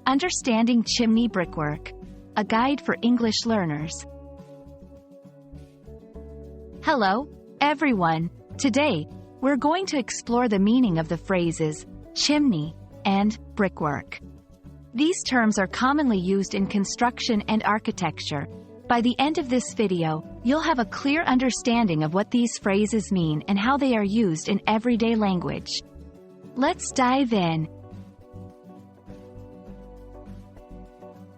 Understanding Chimney Brickwork, a guide for English learners. Hello, everyone. Today, we're going to explore the meaning of the phrases chimney and brickwork. These terms are commonly used in construction and architecture. By the end of this video, you'll have a clear understanding of what these phrases mean and how they are used in everyday language. Let's dive in.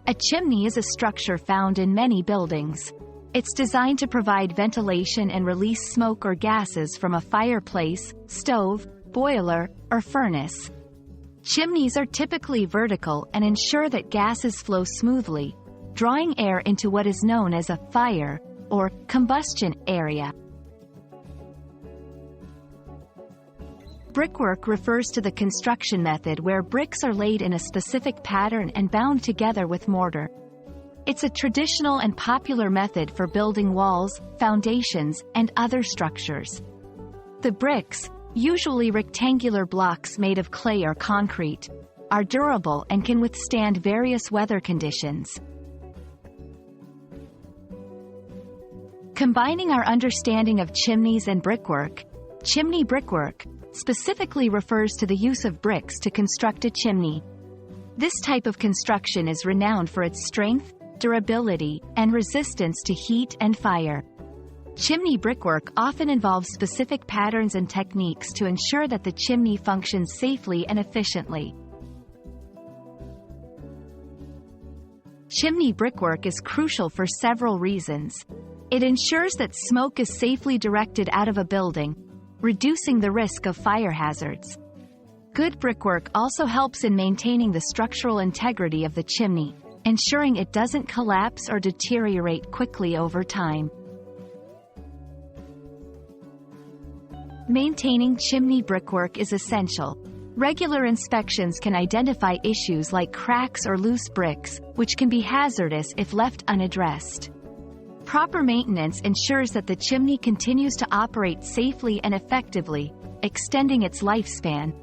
A chimney is a structure found in many buildings. It's designed to provide ventilation and release smoke or gases from a fireplace, stove, boiler, or furnace. Chimneys are typically vertical and ensure that gases flow smoothly, drawing air into what is known as a fire or combustion area. Brickwork refers to the construction method where bricks are laid in a specific pattern and bound together with mortar. It's a traditional and popular method for building walls, foundations, and other structures. The bricks, usually rectangular blocks made of clay or concrete, are durable and can withstand various weather conditions. Combining our understanding of chimneys and brickwork, chimney brickwork specifically refers to the use of bricks to construct a chimney. This type of construction is renowned for its strength, durability, and resistance to heat and fire. Chimney brickwork often involves specific patterns and techniques to ensure that the chimney functions safely and efficiently. Chimney brickwork is crucial for several reasons. It ensures that smoke is safely directed out of a building, reducing the risk of fire hazards. Good brickwork also helps in maintaining the structural integrity of the chimney, ensuring it doesn't collapse or deteriorate quickly over time. Maintaining chimney brickwork is essential. Regular inspections can identify issues like cracks or loose bricks, which can be hazardous if left unaddressed. Proper maintenance ensures that the chimney continues to operate safely and effectively, extending its lifespan.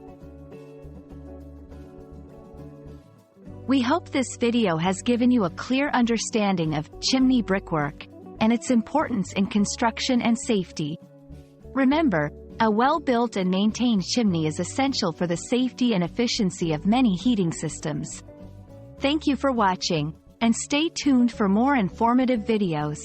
We hope this video has given you a clear understanding of chimney brickwork and its importance in construction and safety. Remember, a well-built and maintained chimney is essential for the safety and efficiency of many heating systems. Thank you for watching, and stay tuned for more informative videos.